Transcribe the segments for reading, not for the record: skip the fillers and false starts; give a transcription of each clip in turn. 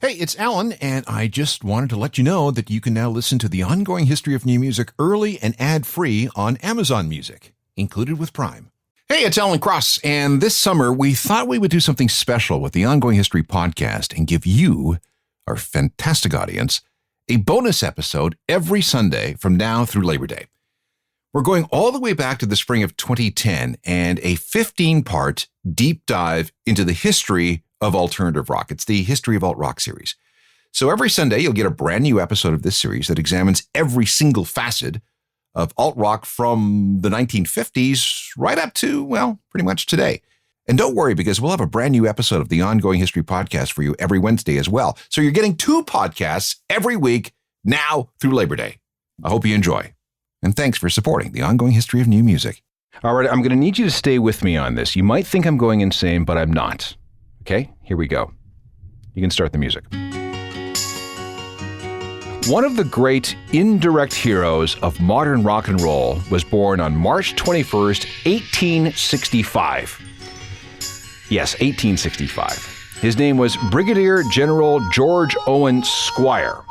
Hey, it's Alan, and I just wanted to let you know that you can now listen to the ongoing history of new music early and ad-free on Amazon Music, included with Prime. Hey, it's Alan Cross, and this summer we thought we would do something special with the Ongoing History podcast and give you, our fantastic audience, a bonus episode every Sunday from now through Labor Day. We're going all the way back to the spring of 2010 and a 15-part deep dive into the history of alternative rock. It's the History of Alt Rock series. So every Sunday, you'll get a brand new episode of this series that examines every single facet of alt rock from the 1950s right up to, well, pretty much today. And don't worry, because we'll have a brand new episode of the Ongoing History podcast for you every Wednesday as well. So you're getting 2 podcasts every week now through Labor Day. I hope you enjoy. And thanks for supporting the Ongoing History of New Music. All right, I'm going to need you to stay with me on this. You might think I'm going insane, but I'm not. Okay, here we go. You can start the music. One of the great indirect heroes of modern rock and roll was born on March 21st, 1865. Yes, 1865. His name was Brigadier General George Owen Squier.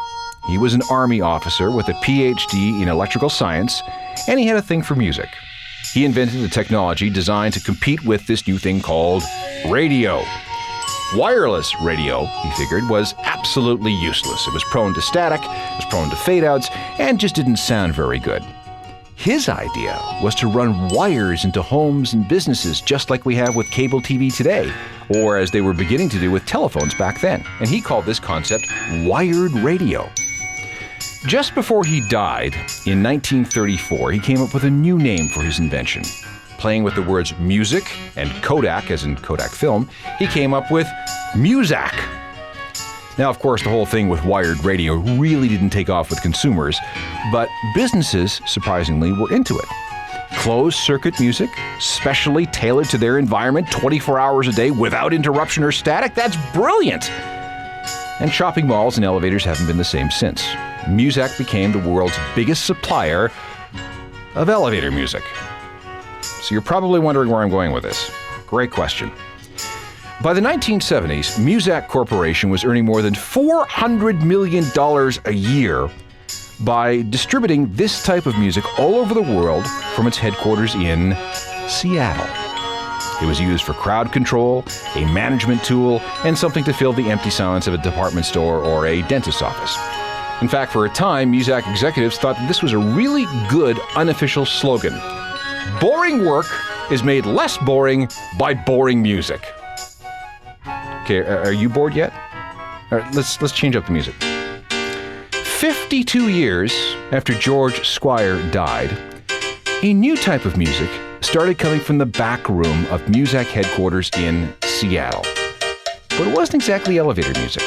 He was an army officer with a PhD in electrical science, and he had a thing for music. He invented a technology designed to compete with this new thing called radio. Wireless radio, he figured, was absolutely useless. It was prone to static, it was prone to fade-outs, and just didn't sound very good. His idea was to run wires into homes and businesses just like we have with cable TV today, or as they were beginning to do with telephones back then. And he called this concept wired radio. Just before he died, in 1934, he came up with a new name for his invention. Playing with the words music and Kodak, as in Kodak film, he came up with Muzak. Now, of course, the whole thing with wired radio really didn't take off with consumers, but businesses, surprisingly, were into it. Closed-circuit music, specially tailored to their environment 24 hours a day without interruption or static, that's brilliant! And shopping malls and elevators haven't been the same since. Muzak became the world's biggest supplier of elevator music. So you're probably wondering where I'm going with this. Great question. By the 1970s, Muzak Corporation was earning more than $400 million a year by distributing this type of music all over the world from its headquarters in Seattle. It was used for crowd control, a management tool, and something to fill the empty silence of a department store or a dentist's office. In fact, for a time, Muzak executives thought that this was a really good unofficial slogan. Boring work is made less boring by boring music. Okay, are you bored yet? All right, let's change up the music. 52 years after George Squier died, a new type of music started coming from the back room of Muzak headquarters in Seattle. But it wasn't exactly elevator music.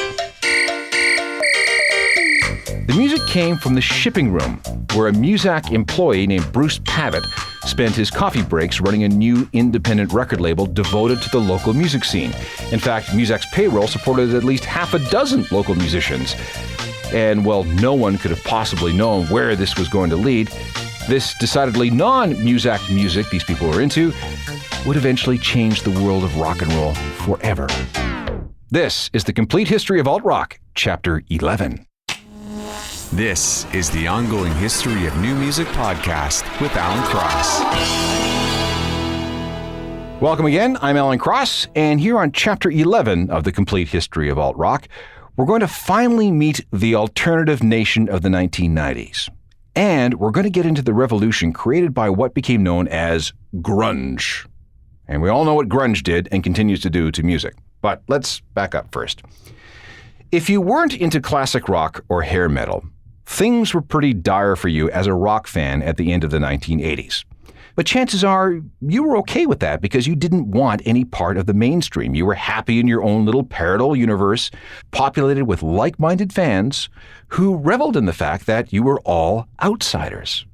The music came from the shipping room, where a Muzak employee named Bruce Pavitt spent his coffee breaks running a new independent record label devoted to the local music scene. In fact, Muzak's payroll supported at least half a dozen local musicians. And while no one could have possibly known where this was going to lead, this decidedly non-Muzak music these people were into would eventually change the world of rock and roll forever. This is the Complete History of Alt Rock, Chapter 11. This is the Ongoing History of New Music podcast with Alan Cross. Welcome again. I'm Alan Cross, and here on Chapter 11 of the Complete History of Alt Rock, we're going to finally meet the alternative nation of the 1990s. And we're going to get into the revolution created by what became known as grunge. And we all know what grunge did and continues to do to music. But let's back up first. If you weren't into classic rock or hair metal, things were pretty dire for you as a rock fan at the end of the 1980s. But chances are you were okay with that because you didn't want any part of the mainstream. You were happy in your own little parallel universe, populated with like-minded fans who reveled in the fact that you were all outsiders.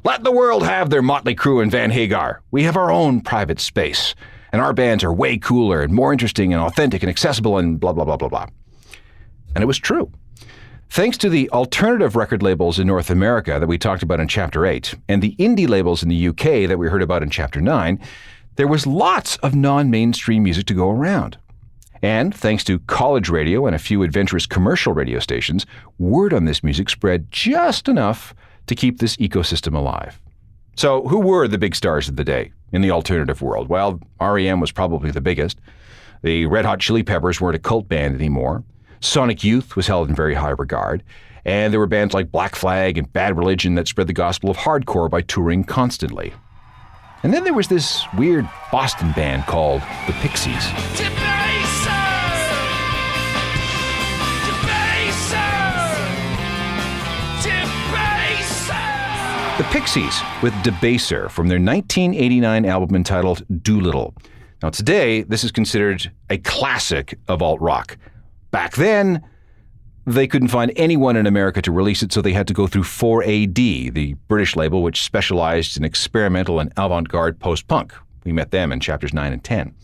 Let the world have their Motley Crue and Van Hagar. We have our own private space, and our bands are way cooler and more interesting and authentic and accessible and blah, blah, blah, blah, blah. And it was true. Thanks to the alternative record labels in North America that we talked about in Chapter 8, and the indie labels in the UK that we heard about in Chapter 9, there was lots of non-mainstream music to go around. And thanks to college radio and a few adventurous commercial radio stations, word on this music spread just enough to keep this ecosystem alive. So who were the big stars of the day in the alternative world? Well, REM was probably the biggest. The Red Hot Chili Peppers weren't a cult band anymore. Sonic Youth was held in very high regard. And there were bands like Black Flag and Bad Religion that spread the gospel of hardcore by touring constantly. And then there was this weird Boston band called the Pixies. The Pixies with Debaser from their 1989 album entitled Doolittle. Now today, this is considered a classic of alt-rock. Back then, they couldn't find anyone in America to release it, so they had to go through 4AD, the British label which specialized in experimental and avant-garde post-punk. We met them in chapters 9 and 10.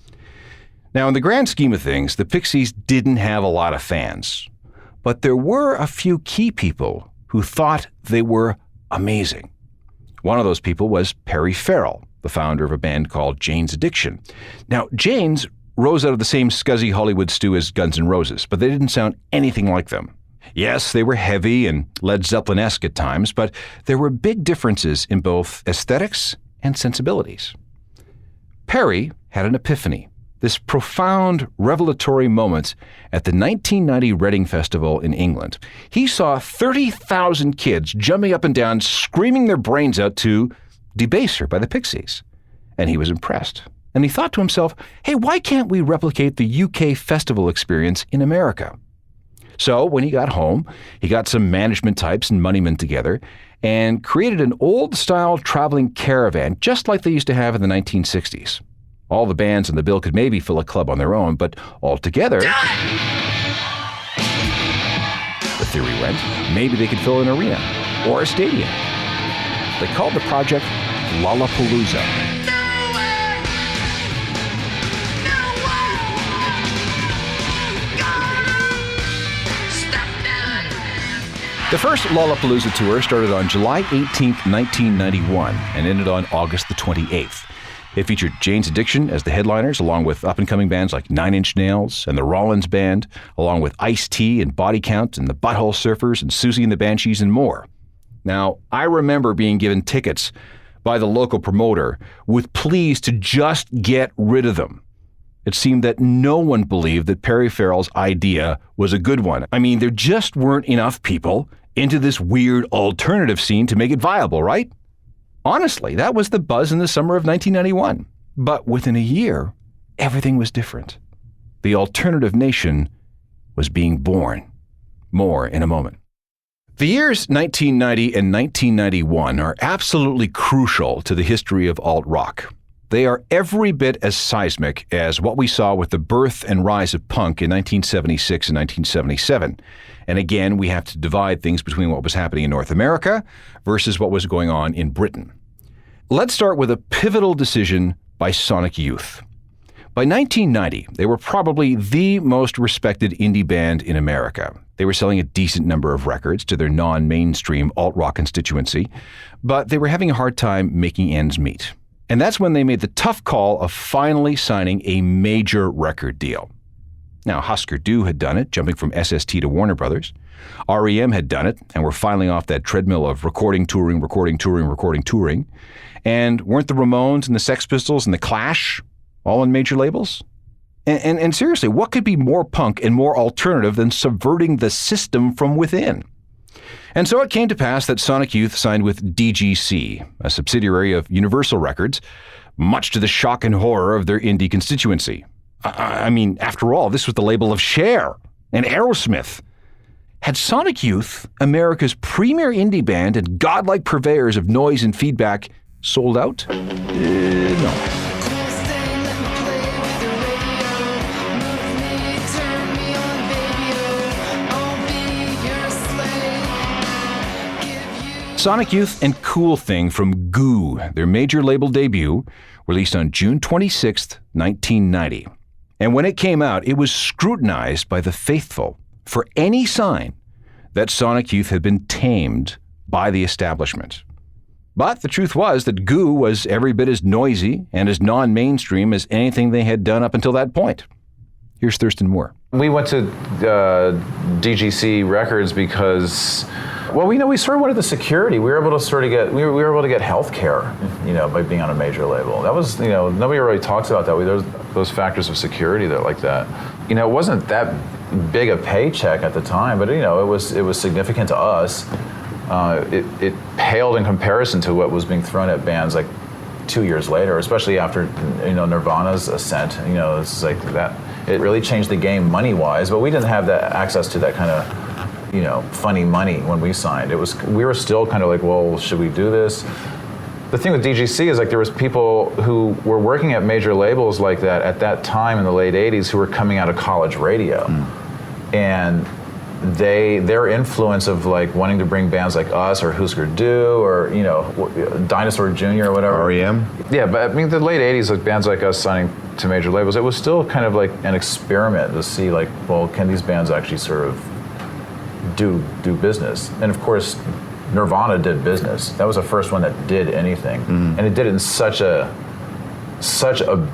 Now, in the grand scheme of things, the Pixies didn't have a lot of fans, but there were a few key people who thought they were amazing. One of those people was Perry Farrell, the founder of a band called Jane's Addiction. Now, Jane's rose out of the same scuzzy Hollywood stew as Guns N' Roses, but they didn't sound anything like them. Yes, they were heavy and Led Zeppelin-esque at times, but there were big differences in both aesthetics and sensibilities. Perry had an epiphany, this profound revelatory moment at the 1990 Reading Festival in England. He saw 30,000 kids jumping up and down, screaming their brains out to Debaser by the Pixies, and he was impressed. And he thought to himself, hey, why can't we replicate the UK festival experience in America? So when he got home, he got some management types and moneymen together and created an old-style traveling caravan, just like they used to have in the 1960s. All the bands on the bill could maybe fill a club on their own, but all together, the theory went, maybe they could fill an arena or a stadium. They called the project Lollapalooza. The first Lollapalooza tour started on July 18, 1991, and ended on August the 28th. It featured Jane's Addiction as the headliners, along with up-and-coming bands like Nine Inch Nails and the Rollins Band, along with Ice-T and Body Count and the Butthole Surfers and Susie and the Banshees and more. Now, I remember being given tickets by the local promoter with pleas to just get rid of them. It seemed that no one believed that Perry Farrell's idea was a good one. I mean, there just weren't enough people into this weird alternative scene to make it viable, right? Honestly, that was the buzz in the summer of 1991. But within a year, everything was different. The alternative nation was being born. More in a moment. The years 1990 and 1991 are absolutely crucial to the history of alt-rock. They are every bit as seismic as what we saw with the birth and rise of punk in 1976 and 1977. And again, we have to divide things between what was happening in North America versus what was going on in Britain. Let's start with a pivotal decision by Sonic Youth. By 1990, they were probably the most respected indie band in America. They were selling a decent number of records to their non-mainstream alt-rock constituency, but they were having a hard time making ends meet. And that's when they made the tough call of finally signing a major record deal. Now, Husker Du had done it, jumping from SST to Warner Brothers. REM had done it, and were finally off that treadmill of recording, touring. And weren't the Ramones and the Sex Pistols and the Clash all on major labels? And seriously, what could be more punk and more alternative than subverting the system from within? And so it came to pass that Sonic Youth signed with DGC, a subsidiary of Universal Records, much to the shock and horror of their indie constituency. I mean, after all, this was the label of Cher and Aerosmith. Had Sonic Youth, America's premier indie band and godlike purveyors of noise and feedback, sold out? No. Sonic Youth and Cool Thing from Goo, their major label debut, released on June 26, 1990. And when it came out, it was scrutinized by the faithful for any sign that Sonic Youth had been tamed by the establishment. But the truth was that Goo was every bit as noisy and as non-mainstream as anything they had done up until that point. Here's Thurston Moore. We went to DGC Records because, well, we sort of wanted the security. We were able to we were able to get health care, by being on a major label. That was, nobody really talks about that. There's those factors of security like that. It wasn't that big a paycheck at the time, but it was significant to us. It paled in comparison to what was being thrown at bands like 2 years later, especially after Nirvana's ascent. It's like that. It really changed the game money-wise, but we didn't have that access to that kind of funny money when we signed. We were still kind of like, well, should we do this? The thing with DGC is like there was people who were working at major labels like that at that time in the late 80s who were coming out of college radio. And their influence of like wanting to bring bands like us or Husker Du or Dinosaur Jr. or whatever. REM? Yeah, but I mean the late 80s, like bands like us signing to major labels, it was still kind of like an experiment to see like, well, can these bands actually sort of do business? And of course, Nirvana did business. That was the first one that did anything, and it did it in such a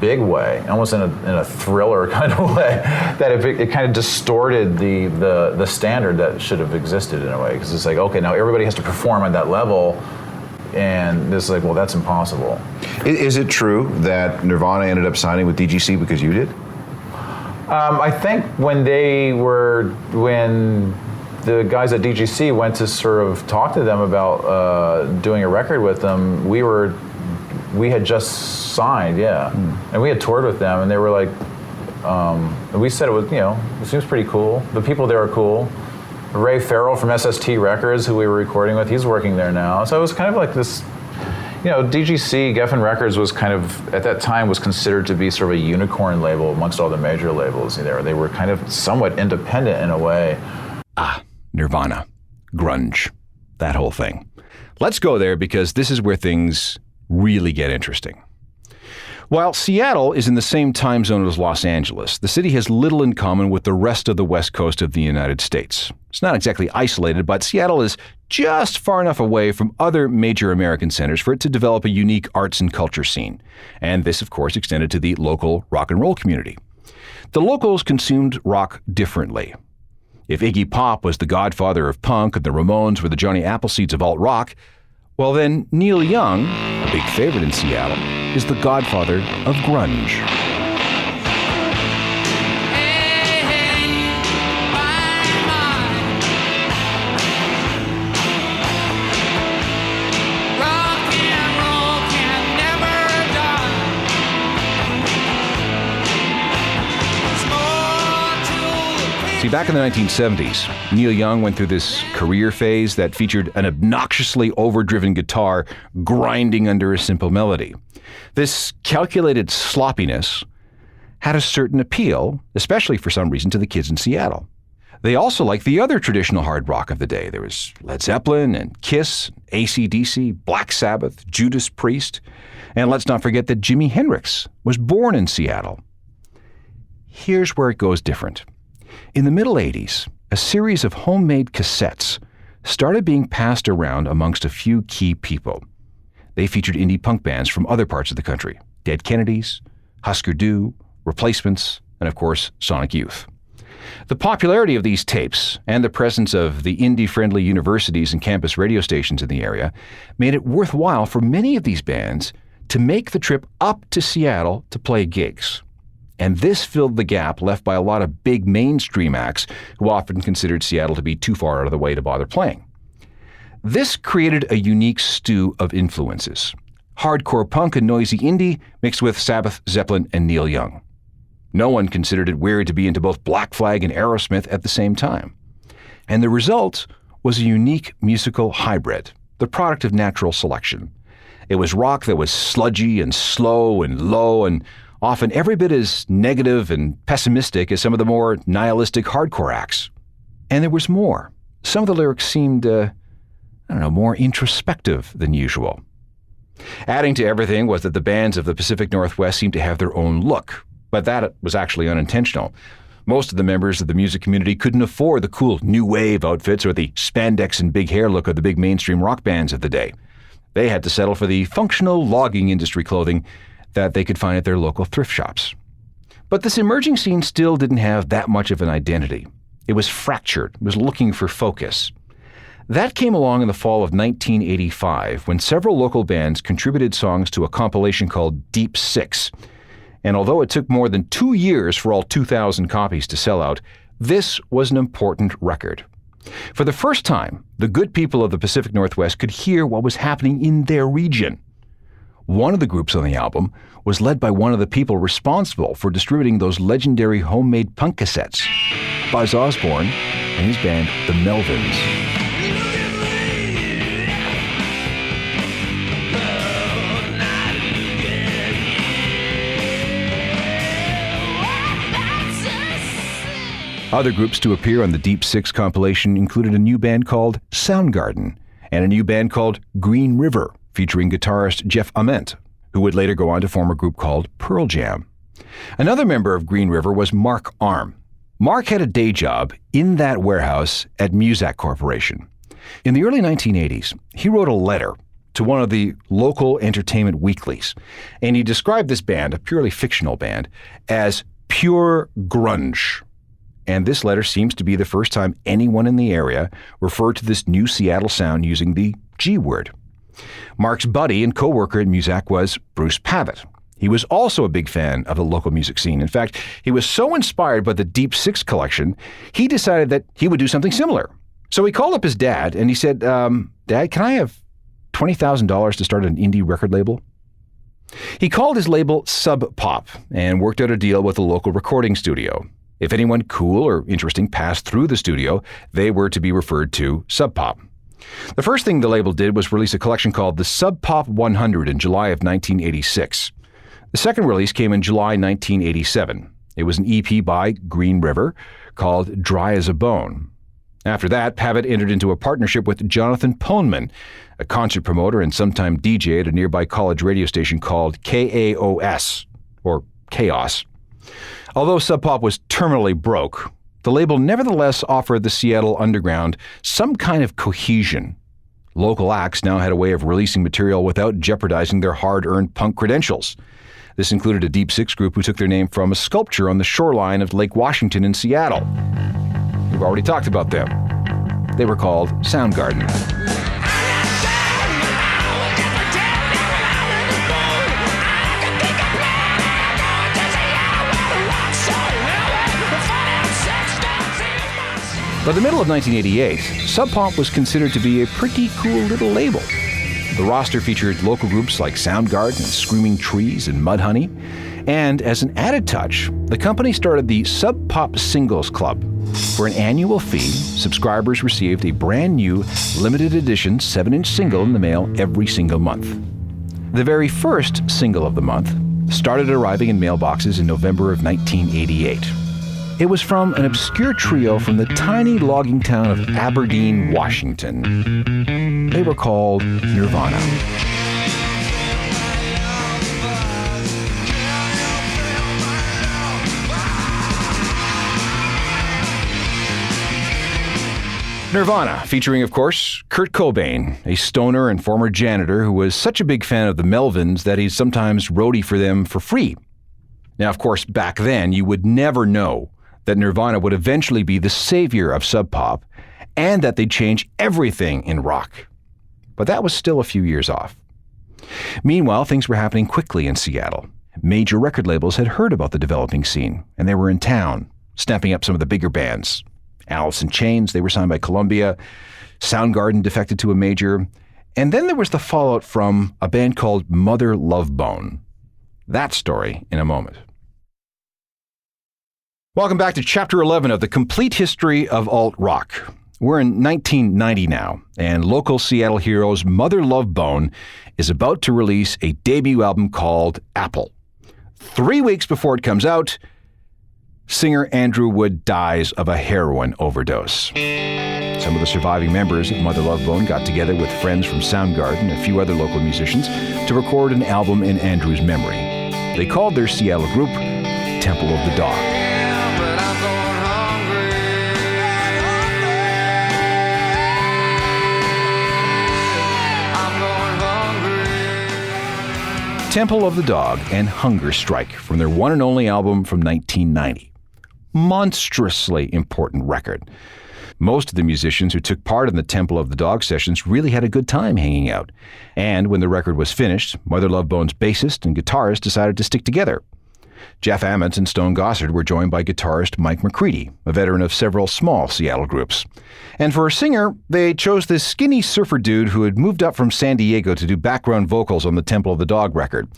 big way, almost in a thriller kind of way, that it kind of distorted the standard that should have existed in a way. Because it's like, okay, now everybody has to perform at that level, and this is like, well, that's impossible. Is it true that Nirvana ended up signing with DGC because you did? I think when the guys at DGC went to sort of talk to them about doing a record with them, we had just signed, and we had toured with them, and they were like, we said it was, it seems pretty cool. The people there are cool. Ray Farrell from SST Records, who we were recording with, he's working there now. So it was kind of like this, DGC, Geffen Records was kind of, at that time, was considered to be sort of a unicorn label amongst all the major labels. They were kind of somewhat independent in a way. Nirvana, grunge, that whole thing. Let's go there because this is where things really get interesting. While Seattle is in the same time zone as Los Angeles, the city has little in common with the rest of the west coast of the United States. It's not exactly isolated, but Seattle is just far enough away from other major American centers for it to develop a unique arts and culture scene. And this, of course, extended to the local rock and roll community. The locals consumed rock differently. If Iggy Pop was the godfather of punk and the Ramones were the Johnny Appleseeds of alt-rock, well then Neil Young, a big favorite in Seattle, is the godfather of grunge. See, back in the 1970s, Neil Young went through this career phase that featured an obnoxiously overdriven guitar grinding under a simple melody. This calculated sloppiness had a certain appeal, especially for some reason to the kids in Seattle. They also liked the other traditional hard rock of the day. There was Led Zeppelin and Kiss, AC/DC, Black Sabbath, Judas Priest, and let's not forget that Jimi Hendrix was born in Seattle. Here's where it goes different. In the middle 80s, a series of homemade cassettes started being passed around amongst a few key people. They featured indie punk bands from other parts of the country, Dead Kennedys, Husker Du, Replacements, and of course, Sonic Youth. The popularity of these tapes and the presence of the indie-friendly universities and campus radio stations in the area made it worthwhile for many of these bands to make the trip up to Seattle to play gigs. And this filled the gap left by a lot of big mainstream acts who often considered Seattle to be too far out of the way to bother playing. This created a unique stew of influences. Hardcore punk and noisy indie mixed with Sabbath, Zeppelin, and Neil Young. No one considered it weird to be into both Black Flag and Aerosmith at the same time. And the result was a unique musical hybrid, the product of natural selection. It was rock that was sludgy and slow and low and often every bit as negative and pessimistic as some of the more nihilistic hardcore acts. And there was more. Some of the lyrics seemed, more introspective than usual. Adding to everything was that the bands of the Pacific Northwest seemed to have their own look, but that was actually unintentional. Most of the members of the music community couldn't afford the cool new wave outfits or the spandex and big hair look of the big mainstream rock bands of the day. They had to settle for the functional logging industry clothing that they could find at their local thrift shops. But this emerging scene still didn't have that much of an identity. It was fractured, it was looking for focus. That came along in the fall of 1985 when several local bands contributed songs to a compilation called Deep Six. And although it took more than 2 years for all 2,000 copies to sell out, this was an important record. For the first time, the good people of the Pacific Northwest could hear what was happening in their region. One of the groups on the album was led by one of the people responsible for distributing those legendary homemade punk cassettes, Buzz Osborne and his band, the Melvins. Other groups to appear on the Deep Six compilation included a new band called Soundgarden and a new band called Green River, featuring guitarist Jeff Ament, who would later go on to form a group called Pearl Jam. Another member of Green River was Mark Arm. Mark had a day job in that warehouse at Muzak Corporation. In the early 1980s, he wrote a letter to one of the local entertainment weeklies, and he described this band, a purely fictional band, as pure grunge. And this letter seems to be the first time anyone in the area referred to this new Seattle sound using the G word. Mark's buddy and co-worker at Muzak was Bruce Pavitt. He was also a big fan of the local music scene. In fact, he was so inspired by the Deep Six collection, he decided that he would do something similar. So he called up his dad and he said, Dad, can I have $20,000 to start an indie record label? He called his label Sub Pop and worked out a deal with a local recording studio. If anyone cool or interesting passed through the studio, they were to be referred to Sub Pop. The first thing the label did was release a collection called the Sub Pop 100 in July of 1986. The second release came in July 1987. It was an EP by Green River called Dry as a Bone. After that, Pavitt entered into a partnership with Jonathan Poneman, a concert promoter and sometime DJ at a nearby college radio station called KAOS, or Chaos. Although Sub Pop was terminally broke, the label nevertheless offered the Seattle underground some kind of cohesion. Local acts now had a way of releasing material without jeopardizing their hard-earned punk credentials. This included a Deep Six group who took their name from a sculpture on the shoreline of Lake Washington in Seattle. We've already talked about them. They were called Soundgarden. By the middle of 1988, Sub Pop was considered to be a pretty cool little label. The roster featured local groups like Soundgarden and Screaming Trees and Mudhoney. And as an added touch, the company started the Sub Pop Singles Club. For an annual fee, subscribers received a brand new limited edition 7-inch single in the mail every single month. The very first single of the month started arriving in mailboxes in November of 1988. It was from an obscure trio from the tiny logging town of Aberdeen, Washington. They were called Nirvana. Nirvana, featuring, of course, Kurt Cobain, a stoner and former janitor who was such a big fan of the Melvins that he sometimes roadie for them for free. Now, of course, back then, you would never know that Nirvana would eventually be the savior of Sub Pop and that they'd change everything in rock. But that was still a few years off. Meanwhile, things were happening quickly in Seattle. Major record labels had heard about the developing scene, and they were in town, snapping up some of the bigger bands. Alice in Chains, they were signed by Columbia. Soundgarden defected to a major. And then there was the fallout from a band called Mother Love Bone. That story in a moment. Welcome back to Chapter 11 of the Complete History of Alt-Rock. We're in 1990 now, and local Seattle heroes Mother Love Bone is about to release a debut album called Apple. 3 weeks before it comes out, singer Andrew Wood dies of a heroin overdose. Some of the surviving members of Mother Love Bone got together with friends from Soundgarden and a few other local musicians to record an album in Andrew's memory. They called their Seattle group Temple of the Dog. Temple of the Dog and Hunger Strike from their one and only album from 1990. Monstrously important record. Most of the musicians who took part in the Temple of the Dog sessions really had a good time hanging out. And when the record was finished, Mother Love Bone's bassist and guitarist decided to stick together. Jeff Ament and Stone Gossard were joined by guitarist Mike McCready, a veteran of several small Seattle groups. And for a singer, they chose this skinny surfer dude who had moved up from San Diego to do background vocals on the Temple of the Dog record.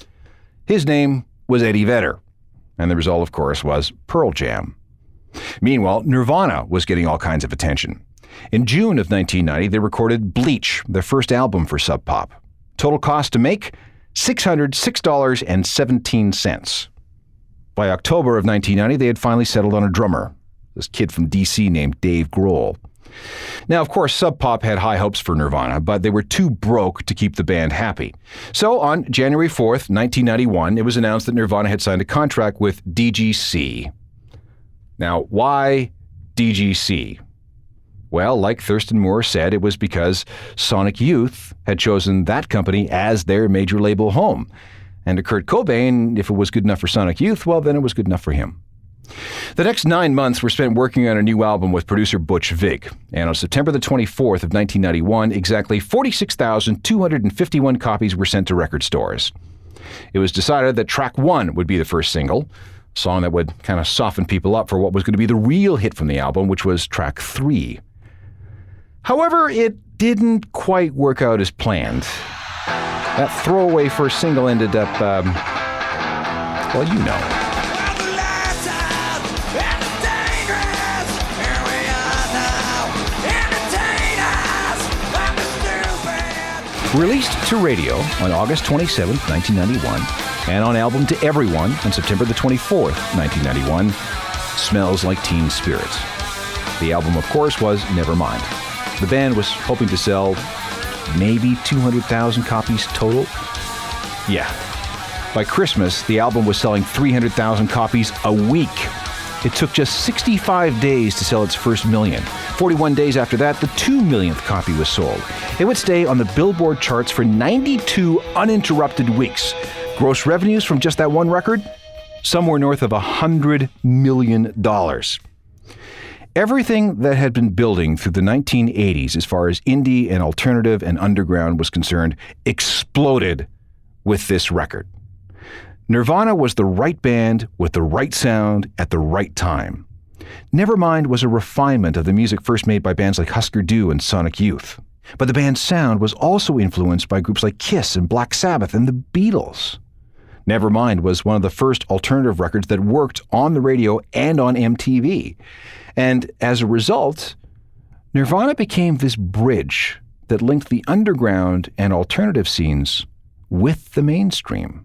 His name was Eddie Vedder. And the result, of course, was Pearl Jam. Meanwhile, Nirvana was getting all kinds of attention. In June of 1990, they recorded Bleach, their first album for Sub Pop. Total cost to make? $606.17. By October of 1990, they had finally settled on a drummer, this kid from D.C. named Dave Grohl. Now, of course, Sub Pop had high hopes for Nirvana, but they were too broke to keep the band happy. So on January 4th, 1991, it was announced that Nirvana had signed a contract with DGC. Now, why DGC? Well, like Thurston Moore said, it was because Sonic Youth had chosen that company as their major label home. And to Kurt Cobain, if it was good enough for Sonic Youth, well, then it was good enough for him. The next 9 months were spent working on a new album with producer Butch Vig. And on September the 24th of 1991, exactly 46,251 copies were sent to record stores. It was decided that track 1 would be the first single, a song that would kind of soften people up for what was going to be the real hit from the album, which was track 3. However, it didn't quite work out as planned. That throwaway first single ended up, well, you know. Released to radio on August 27, 1991, and on album to everyone on September the 24th, 1991, Smells Like Teen Spirit. The album, of course, was Nevermind. The band was hoping to sell maybe 200,000 copies total. Yeah. By Christmas, the album was selling 300,000 copies a week. It took just 65 days to sell its first million. 41 days after that, the 2 millionth copy was sold. It would stay on the Billboard charts for 92 uninterrupted weeks. Gross revenues from just that one record? Somewhere north of $100 million. Everything that had been building through the 1980s as far as indie and alternative and underground was concerned exploded with this record. Nirvana was the right band with the right sound at the right time. Nevermind was a refinement of the music first made by bands like Husker Du and Sonic Youth. But the band's sound was also influenced by groups like Kiss and Black Sabbath and the Beatles. Nevermind was one of the first alternative records that worked on the radio and on MTV. And as a result, Nirvana became this bridge that linked the underground and alternative scenes with the mainstream.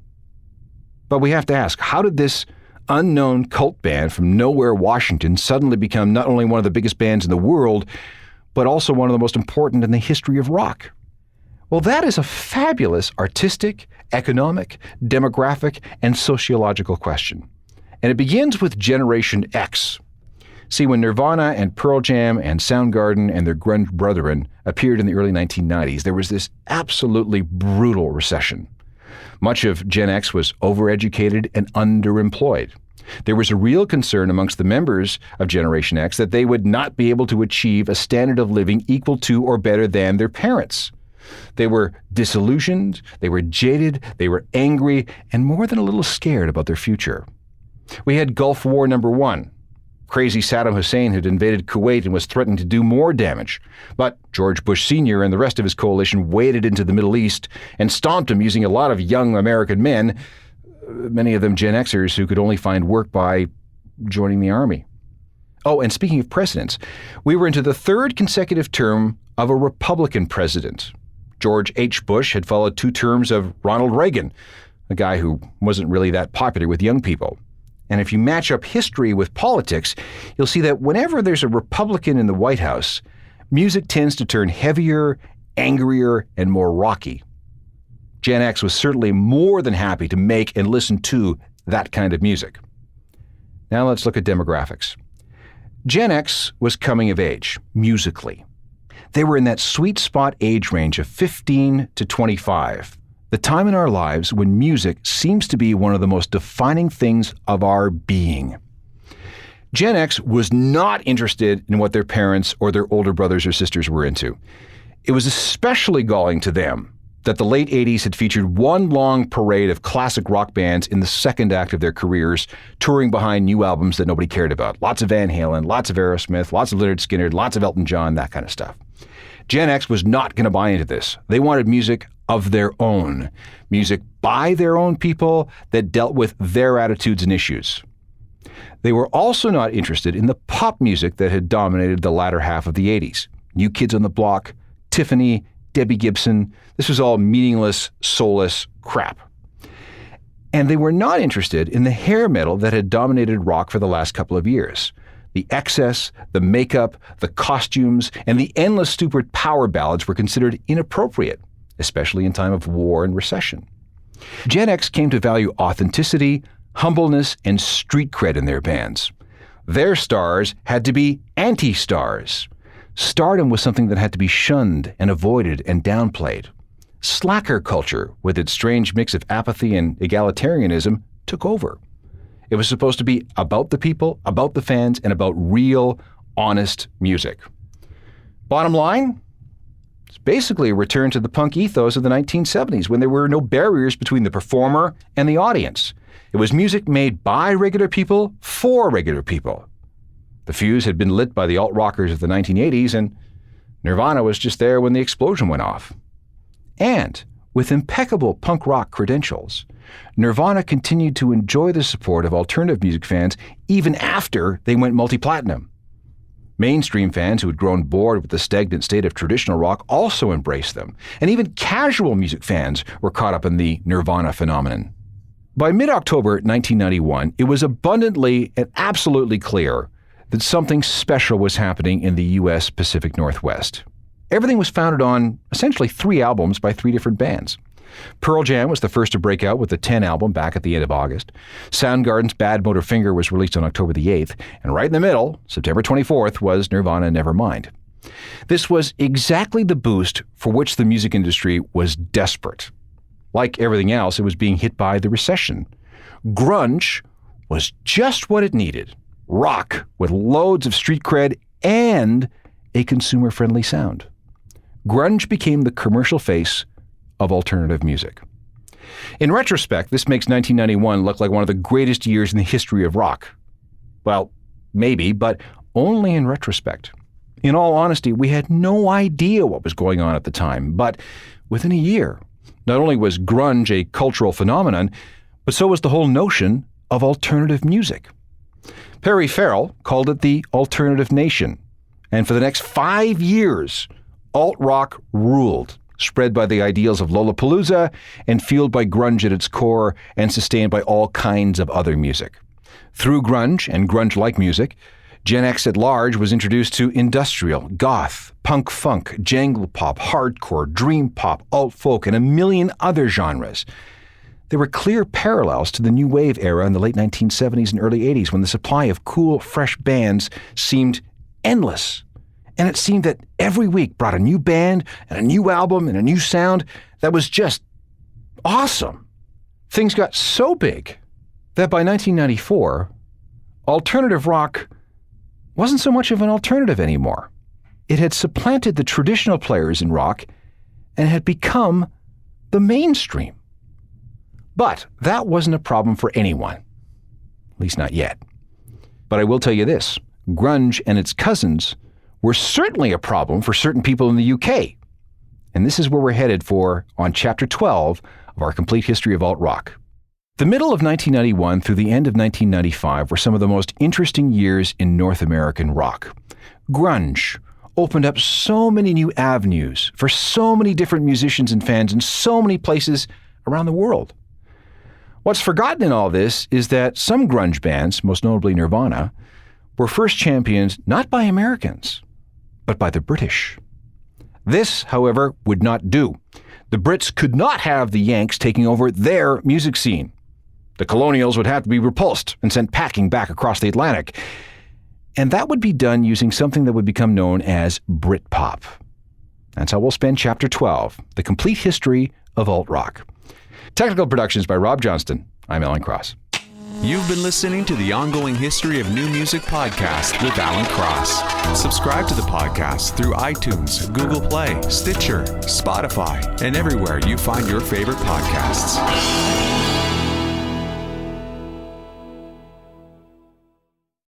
But we have to ask, how did this unknown cult band from nowhere, Washington, suddenly become not only one of the biggest bands in the world, but also one of the most important in the history of rock? Well, that is a fabulous artistic, economic, demographic, and sociological question. And it begins with Generation X. See, when Nirvana and Pearl Jam and Soundgarden and their grunge brethren appeared in the early 1990s, there was this absolutely brutal recession. Much of Gen X was overeducated and underemployed. There was a real concern amongst the members of Generation X that they would not be able to achieve a standard of living equal to or better than their parents. They were disillusioned, they were jaded, they were angry, and more than a little scared about their future. We had Gulf War number 1. Crazy Saddam Hussein had invaded Kuwait and was threatening to do more damage. But George Bush Sr. and the rest of his coalition waded into the Middle East and stomped him using a lot of young American men, many of them Gen Xers who could only find work by joining the army. Oh, and speaking of presidents, we were into the third consecutive term of a Republican president. George H. Bush had followed 2 terms of Ronald Reagan, a guy who wasn't really that popular with young people. And if you match up history with politics, you'll see that whenever there's a Republican in the White House, music tends to turn heavier, angrier, and more rocky. Gen X was certainly more than happy to make and listen to that kind of music. Now let's look at demographics. Gen X was coming of age, musically. They were in that sweet spot age range of 15 to 25, the time in our lives when music seems to be one of the most defining things of our being. Gen X was not interested in what their parents or their older brothers or sisters were into. It was especially galling to them that the late 80s had featured one long parade of classic rock bands in the second act of their careers, touring behind new albums that nobody cared about. Lots of Van Halen, lots of Aerosmith, lots of Lynyrd Skynyrd, lots of Elton John, that kind of stuff. Gen X was not going to buy into this. They wanted music of their own, music by their own people that dealt with their attitudes and issues. They were also not interested in the pop music that had dominated the latter half of the 80s. New Kids on the Block, Tiffany, Debbie Gibson. This was all meaningless, soulless crap. And they were not interested in the hair metal that had dominated rock for the last couple of years. The excess, the makeup, the costumes, and the endless stupid power ballads were considered inappropriate, especially in time of war and recession. Gen X came to value authenticity, humbleness, and street cred in their bands. Their stars had to be anti-stars. Stardom was something that had to be shunned and avoided and downplayed. Slacker culture, with its strange mix of apathy and egalitarianism, took over. It was supposed to be about the people, about the fans, and about real, honest music. Bottom line, it's basically a return to the punk ethos of the 1970s, when there were no barriers between the performer and the audience. It was music made by regular people for regular people. The fuse had been lit by the alt-rockers of the 1980s, and Nirvana was just there when the explosion went off. And with impeccable punk rock credentials, Nirvana continued to enjoy the support of alternative music fans even after they went multi-platinum. Mainstream fans who had grown bored with the stagnant state of traditional rock also embraced them, and even casual music fans were caught up in the Nirvana phenomenon. By mid-October 1991, it was abundantly and absolutely clear that something special was happening in the U.S. Pacific Northwest. Everything was founded on essentially 3 albums by 3 different bands. Pearl Jam was the first to break out with the 10 album back at the end of August. Soundgarden's Bad Motor Finger was released on October the 8th, and right in the middle, September 24th, was Nirvana Nevermind. This was exactly the boost for which the music industry was desperate. Like everything else, it was being hit by the recession. Grunge was just what it needed. Rock with loads of street cred and a consumer-friendly sound. Grunge became the commercial face of alternative music. In retrospect, this makes 1991 look like one of the greatest years in the history of rock. Well, maybe, but only in retrospect. In all honesty, we had no idea what was going on at the time, but within a year, not only was grunge a cultural phenomenon, but so was the whole notion of alternative music. Perry Farrell called it the Alternative Nation, and for the next 5 years, alt-rock ruled, spread by the ideals of Lollapalooza and fueled by grunge at its core and sustained by all kinds of other music. Through grunge and grunge-like music, Gen X at large was introduced to industrial, goth, punk funk, jangle pop, hardcore, dream pop, alt-folk, and a million other genres. There were clear parallels to the new wave era in the late 1970s and early 80s, when the supply of cool, fresh bands seemed endless. And it seemed that every week brought a new band and a new album and a new sound that was just awesome. Things got so big that by 1994, alternative rock wasn't so much of an alternative anymore. It had supplanted the traditional players in rock and had become the mainstream. But that wasn't a problem for anyone, at least not yet. But I will tell you this, grunge and its cousins were certainly a problem for certain people in the UK. And this is where we're headed for on Chapter 12 of our complete history of alt-rock. The middle of 1991 through the end of 1995 were some of the most interesting years in North American rock. Grunge opened up so many new avenues for so many different musicians and fans in so many places around the world. What's forgotten in all this is that some grunge bands, most notably Nirvana, were first championed not by Americans, but by the British. This, however, would not do. The Brits could not have the Yanks taking over their music scene. The colonials would have to be repulsed and sent packing back across the Atlantic. And that would be done using something that would become known as Britpop. That's how we'll spend Chapter 12, the complete history of alt-rock. Technical productions by Rob Johnston. I'm Alan Cross. You've been listening to the Ongoing History of New Music podcast with Alan Cross. Subscribe to the podcast through iTunes, Google Play, Stitcher, Spotify, and everywhere you find your favorite podcasts.